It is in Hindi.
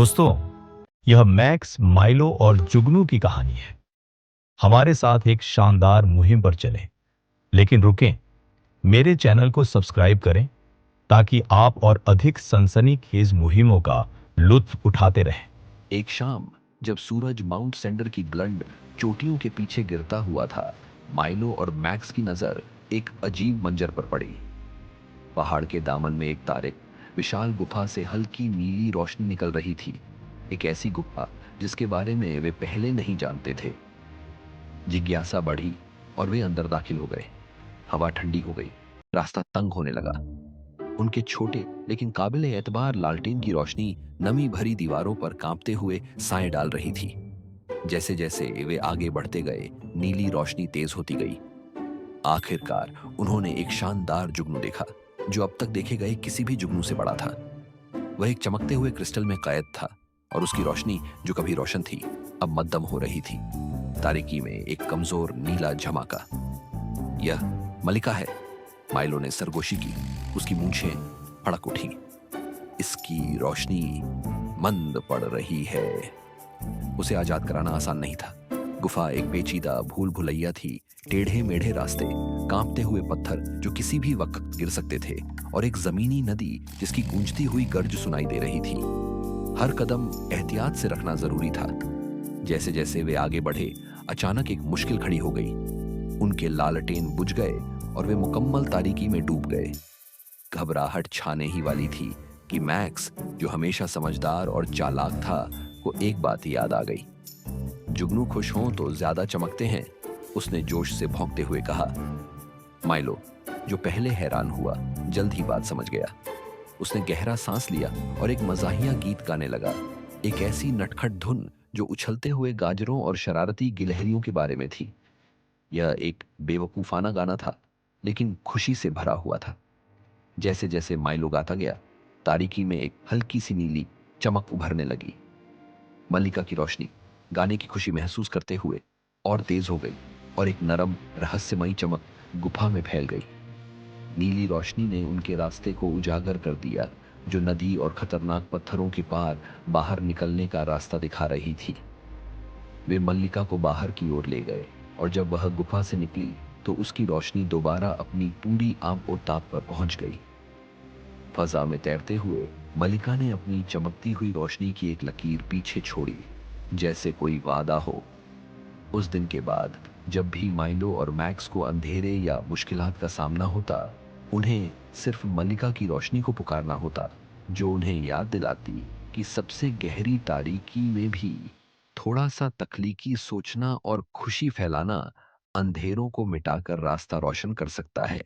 दोस्तों, यह मैक्स, माइलो और जुगनू की कहानी है। हमारे साथ एक शानदार मुहिम पर चलें। लेकिन रुकें, मेरे चैनल को सब्सक्राइब करें ताकि आप और अधिक सनसनीखेज मुहिमों का लुत्फ उठाते रहें। एक शाम जब सूरज माउंट सेंडर की बुलंद चोटियों के पीछे गिरता हुआ था, माइलो और मैक्स की नजर एक अजीब मंजर पर पड़ी। पहाड़ के दामन में एक तारिक विशाल गुफा से हल्की नीली रोशनी निकल रही थी। एक ऐसी गुफा जिसके बारे में वे पहले नहीं जानते थे। जिज्ञासा बढ़ी और वे अंदर दाखिल हो गए। हवा ठंडी हो गई, रास्ता तंग होने लगा। उनके छोटे लेकिन काबिल एतबार लालटेन की रोशनी नमी भरी दीवारों पर कांपते हुए साए डाल रही थी। जैसे जैसे वे आगे बढ़ते गए, नीली रोशनी तेज होती गई। आखिरकार उन्होंने एक शानदार जुगनू देखा, जो अब तक देखे गए किसी भी जुगनू से बड़ा था। वह एक चमकते हुए क्रिस्टल में कैद था और उसकी रोशनी, जो कभी रोशन थी, अब मध्यम हो रही थी। तारीकी में एक कमजोर नीला झमाका। यह मलिका है, माइलो ने सरगोशी की। उसकी मूंछें फड़क उठी। इसकी रोशनी मंद पड़ रही है। उसे आजाद कराना आसान नहीं था। गुफा एक पेचीदा भूल भुलैया थी। टेढ़े मेढ़े रास्ते, कांपते हुए पत्थर जो किसी भी वक्त गिर सकते थे, और एक जमीनी नदी जिसकी गूंजती हुई गर्ज सुनाई दे रही थी। हर कदम एहतियात से रखना जरूरी था। जैसे जैसे वे आगे बढ़े, अचानक एक मुश्किल खड़ी हो गई। उनके लालटेन बुझ गए और वे मुकम्मल तारीकी में डूब गए। घबराहट छाने ही वाली थी कि मैक्स, जो हमेशा समझदार और चालाक था, को एक बात याद आ गई। जुगनू खुश हों तो ज्यादा चमकते हैं, उसने जोश से भौंकते हुए कहा। माइलो, जो पहले हैरान हुआ, जल्द ही बात समझ गया। उसने गहरा सांस लिया और एक मजाहिया गीत गाने लगा। एक ऐसी नटखट धुन जो उछलते हुए गाजरों और शरारती गिलहरियों के बारे में थी। यह एक बेवकूफाना गाना था, लेकिन खुशी से भरा हुआ था। जैसे जैसे माइलो गाता गया, तारीकी में एक हल्की सी नीली चमक उभरने लगी। मल्लिका की रोशनी, गाने की खुशी महसूस करते हुए, और तेज हो गई, और एक नरम रहस्यमयी चमक गुफा में फैल गई। नीली रोशनी ने उनके रास्ते को उजागर कर दिया, जो नदी और खतरनाक पत्थरों के पार बाहर निकलने का रास्ता दिखा रही थी। वे मल्लिका को बाहर की ओर ले गए, और जब वह गुफा से निकली तो उसकी रोशनी दोबारा अपनी पूरी आबोताब पर पहुंच गई। फजा में तैरते हुए मल्लिका ने अपनी चमकती हुई रोशनी की एक लकीर पीछे छोड़ी, जैसे कोई वादा हो। उस दिन के बाद जब भी माइलो और मैक्स को अंधेरे या मुश्किलात का सामना होता, उन्हें सिर्फ मल्लिका की रोशनी को पुकारना होता, जो उन्हें याद दिलाती कि सबसे गहरी तारीकी में भी थोड़ा सा तख्लीकी सोचना और खुशी फैलाना अंधेरों को मिटाकर रास्ता रोशन कर सकता है।